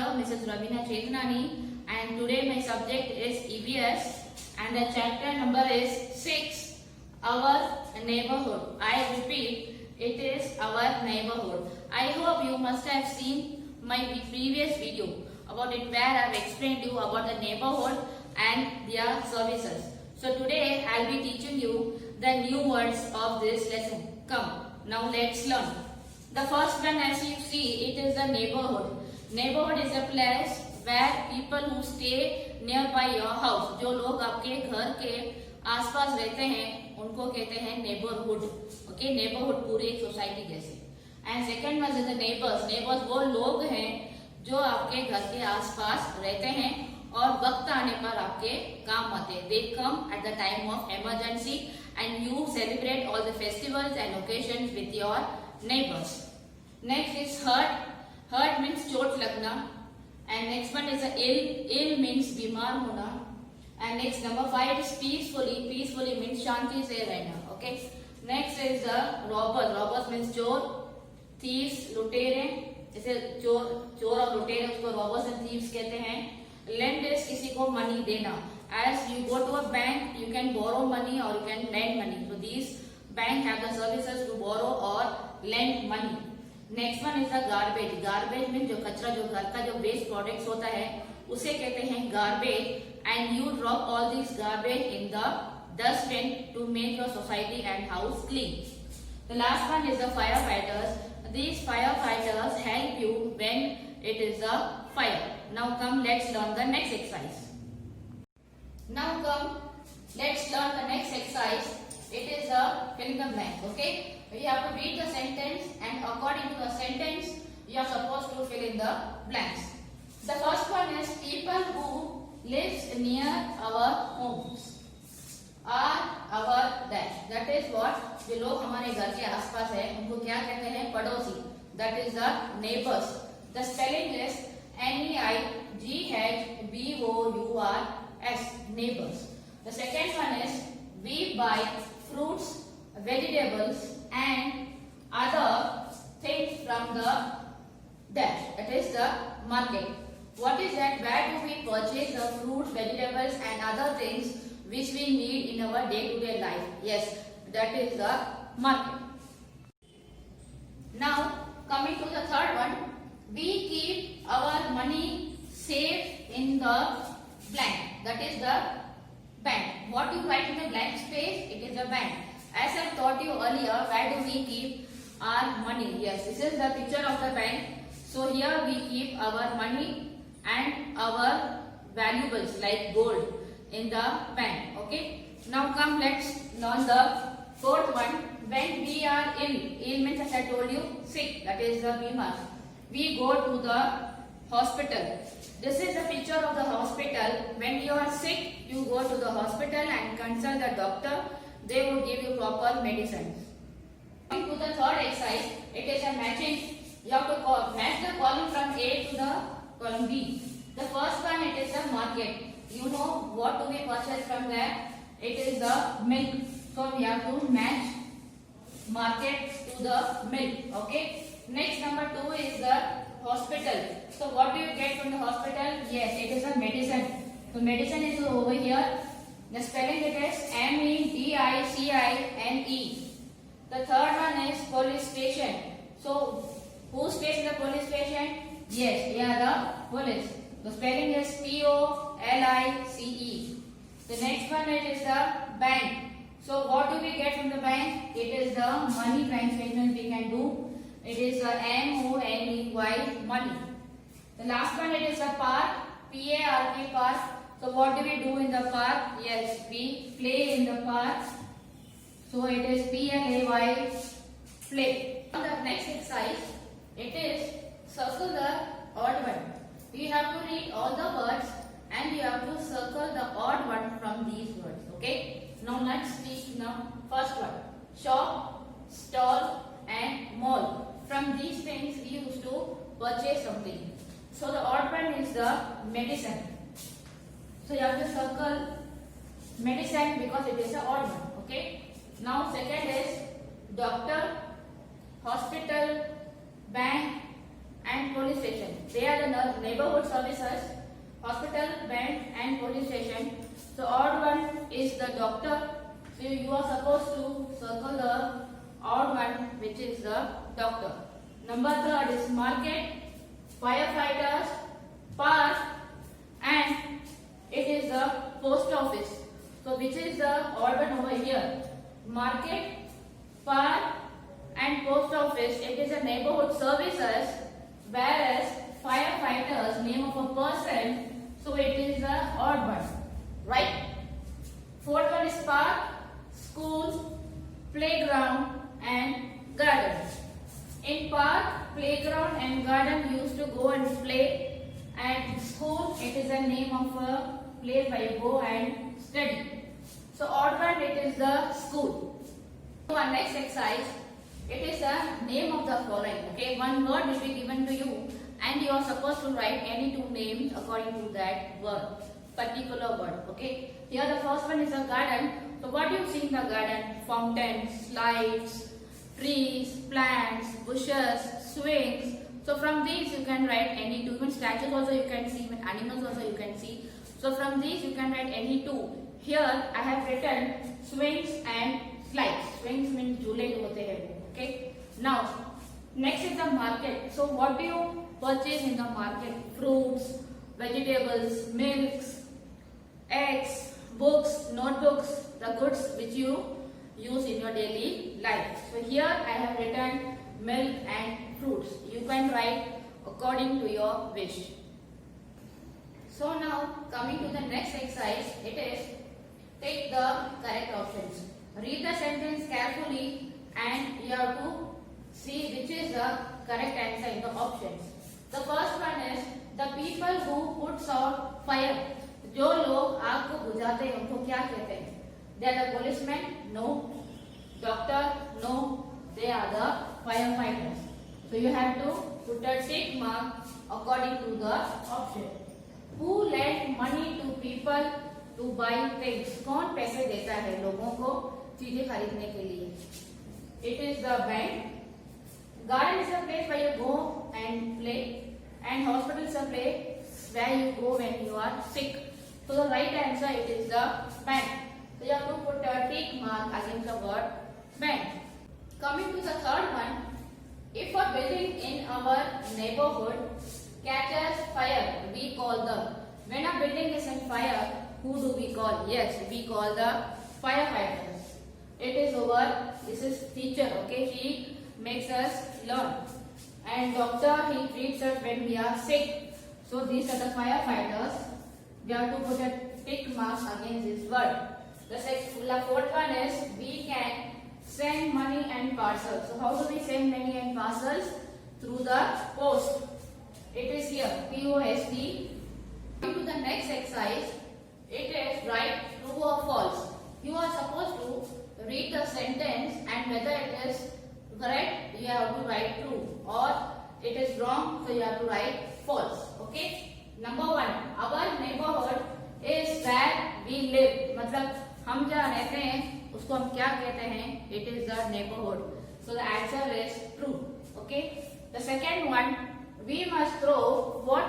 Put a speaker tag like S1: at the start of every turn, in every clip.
S1: teacher, Mrs. Ravina Chetnani, and today my subject is EVS and the chapter number is 6, Our Neighborhood. I repeat, it is Our Neighborhood. I hope you must have seen my previous video about it where I have explained you about the neighborhood and their services. So today I will be teaching you the new words of this lesson. Come, now let's learn. The first one, as you see, it is the neighborhood. Neighborhood is a place where people who stay nearby your house, जो लोग आपके घर के आसपास रहते हैं उनको कहते हैं neighborhood. Okay, neighborhood पूरी एक सोसाइटी जैसे. And second one is the neighbors. Neighbors वो लोग हैं जो आपके घर के आसपास रहते हैं और वक्त आने पर आपके काम आते हैं. They come at the time of emergency and you celebrate all the festivals and occasions with your neighbors. Next is hurt. Hurt means चोट लगना. And next one is ill. Ill means बीमार होना. And next number 5 is peacefully. Peacefully means शांति से रहना. Okay. Next is the robbers. Robbers means चोर. Thieves लुटेरे. जैसे चोर और लुटेरे उसको robbers and thieves कहते हैं. Lend is किसी को money देना. As you go to a bank, you can borrow money or you can lend money. So these bank have the services to borrow or lend money. Next one is the garbage. Garbage mean जो कचरा, जो घर का जो waste products होता है उसे कहते हैं garbage. And you drop all this garbage in the dustbin to make your society and house clean. The last one is the fire fighters. These firefighters help you when it is a fire. Now come, let's learn the next exercise. Now come, let's learn the next exercise. It is a fill in the blank. Okay. You have to read the sentence and according to the sentence you are supposed to fill in the blanks. The first one is people who lives near our homes are our dash. That is what, जो लोग हमारे घर के आसपास है उनको क्या कहते हैं? पड़ोसी. That is the neighbors. The spelling is NEIGHBOURS, neighbors. The second one is we buy fruits, vegetables and other things from the dash. That is the market. What is that? Where do we purchase the fruits, vegetables and other things which we need in our day-to-day life? Yes, that is the market. Now coming to the third one, we keep our money safe in the blank. That is the bank. What you write in the blank space? It is the bank. As I taught you earlier, where do we keep our money? Yes, this is the picture of the bank. So here we keep our money and our valuables like gold in the bank. Okay. Now come, let's learn the fourth one. When we are ill, ill means as I told you, sick. That is the bimar. We go to the hospital. This is the picture of the hospital. When you are sick, you go to the hospital and consult the doctor. They will give you proper medicine. Coming to the third exercise, it is a matching. You have to match the column from A to the column B. The first one, it is the market. You know what do we purchase from there? It is the milk. So we have to match market to the milk. Okay. Next, number 2 is the hospital. So what do you get from the hospital? Yes, it is a medicine. So medicine is over here. The spelling it is MEDICINE. The third one is police station. So who stays in the police station? Yes, they are the police. The spelling is POLICE. The next one it is the bank. So what do we get from the bank? It is the money transfer we can do. It is the MONEY, money. The last one it is the park, PARK, park. So what do we do in the park? Yes, we play in the park. So it is PLAY, play. On the next exercise, it is circle the odd one. You have to read all the words and you have to circle the odd one from these words. Okay. Now let's speak now. First one, shop, stall and mall. From these things we used to purchase something. So the odd one is the medicine. So you have to circle medicine because it is the odd one. Okay. Now second is doctor, hospital, bank and police station. They are the neighborhood services, hospital, bank and police station. So odd one is the doctor. So you are supposed to circle the odd one, which is the doctor. Number third is market, firefighters, park, and it is the post office. So which is the odd one over here? Market, park, and post office. It is a neighborhood services, whereas firefighters, name of a person, so it is the odd one, right? Fourth one is park, school, playground, and garden. In park, playground, and garden, you used to go and play, and school, it is a name of a place where you go and study. So odd one, it is the school. So our next exercise, it is the name of the following. Okay, one word will be given to you, and you are supposed to write any two names according to that word, particular word. Okay, here the first one is a garden. So what do you see in the garden? Fountains, slides, trees, plants, bushes, swings. So from these you can write any two. Even statues also you can see, even animals also you can see. So from these you can write any two. Here I have written swings and slides. Swings means झूले जो होते हैं. Okay. Now next is the market. So what do you purchase in the market? Fruits, vegetables, milks, eggs, books, notebooks, the goods which you use in your daily life. So here I have written milk and fruits. You can write according to your wish. So now coming to the next exercise, it is take the correct options. Read the sentence carefully and you have to see which is the correct answer in the options. The first one is the people who puts out fire. जो लोग आग को बुझाते हैं उनको क्या कहते हैं? They are the policemen? No. Doctor? No. They are the firefighters. So you have to put a tick mark according to the option. Who lend money to people to buy things? कौन पैसे देता है लोगों को चीजें खरीदने के लिए? It is the bank. Garden is a place where you go and play, and hospital is a place where you go when you are sick. So the right answer, it is the bank. So you have to put a tick mark against the word bank. Coming to the third one, if a building in our neighborhood catches fire, we call the. When a building is in fire, who do we call? Yes, we call the firefighters. It is over. This is teacher. Okay, he makes us learn, and doctor, he treats us when we are sick. So these are the firefighters. We have to put a tick mark against this word. The fourth one is we can send money and parcels. So how do we send money and parcels? Through the post. It is here, P-O-S-T. Coming to the next exercise, it is write true or false. You are supposed to read the sentence and whether it is correct, you have to write true, or it is wrong, so you have to write false. Okay. Number one, our neighborhood is where we live. मतलब हम जहाँ रहते हैं उसको हम क्या कहते हैं? It is the neighborhood. So the answer is true. Okay. The second one, we must throw what?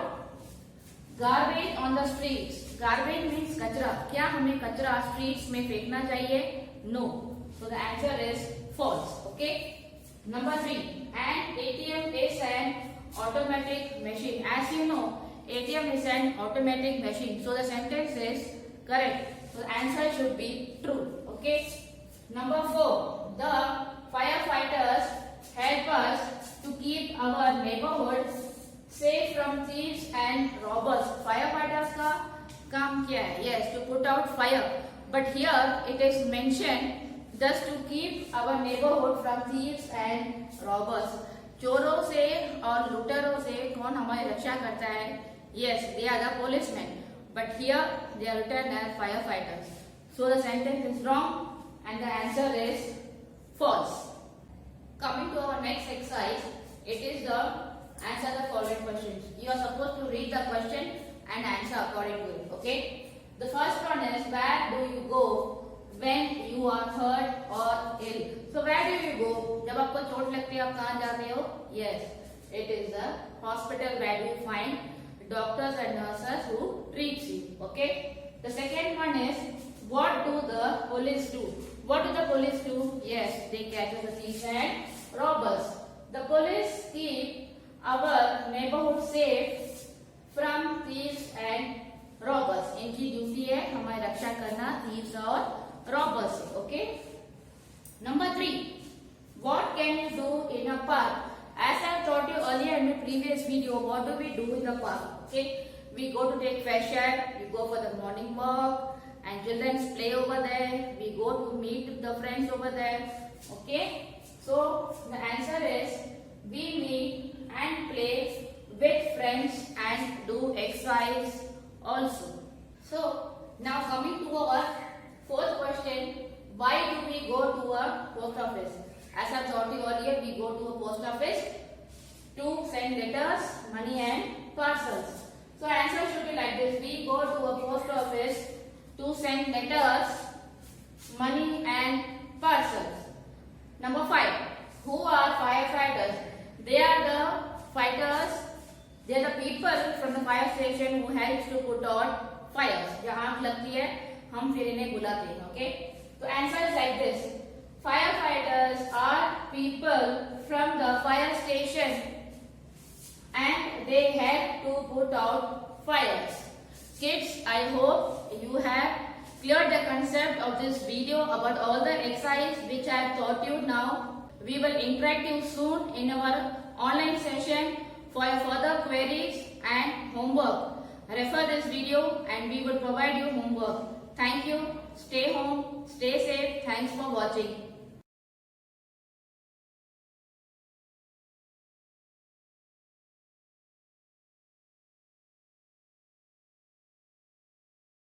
S1: Garbage on the streets. Garbage means कचरा. क्या हमें कचरा streets में फेंकना चाहिए? No. So the answer is false. Okay. Number three, an ATM is an automatic machine. As you know, ATM is an automatic machine. So the sentence is correct. So the answer should be true. Okay. Number four, the firefighters help us to keep our neighborhood safe from thieves and robbers. Firefighters का काम क्या है? Yes, to put out fire. But here it is mentioned just to keep our neighborhood from thieves and robbers. चोरों से और लुटेरों से कौन हमारी रक्षा करता है? Yes, they are the policemen. But here they are written as firefighters. So the sentence is wrong and the answer is false. Coming to our next exercise, it is the answer the following questions. You are supposed to read the question and answer according to it. Okay. The first one is where do you go when you are hurt or ill? So where do you go? जब आपको चोट लगती है आप कहाँ जाते हो? Yes. It is the hospital where you find doctors and nurses who treats you. Okay. The second one is, what do the police do? What do the police do? Yes, they catch the thieves and robbers. The police keep our neighborhood safe from thieves and robbers. इनकी duty है हमारी रक्षा करना thieves और robbers से. Okay. Number 3. What can you do in a park? As I taught you earlier in the previous video, what do we do in the park? Okay, we go to take fresh air, we go for the morning walk, and children play over there. We go to meet the friends over there. Okay, so the answer is we meet and play with friends and do exercise also. So now coming to our fourth question, why do we go to a post office? As I taught you earlier, we go to a post office to send letters, money and parcels. So answer should be like this. We go to a post office to send letters, money and parcels. Number 5. Who are firefighters? They are the fighters. They are the people from the fire station who helps to put out fires. जहाँ आग लगती है हम फिर इन्हें बुलाते हैं. Okay. So answer is like this. Firefighters are people from the fire station and they help to put out fires. Kids, I hope you have cleared the concept of this video about all the exercise which I have taught you now. We will interact you soon in our online session for your further queries and homework. Refer this video and we will provide you homework. Thank you. Stay home. Stay safe. Thanks for watching.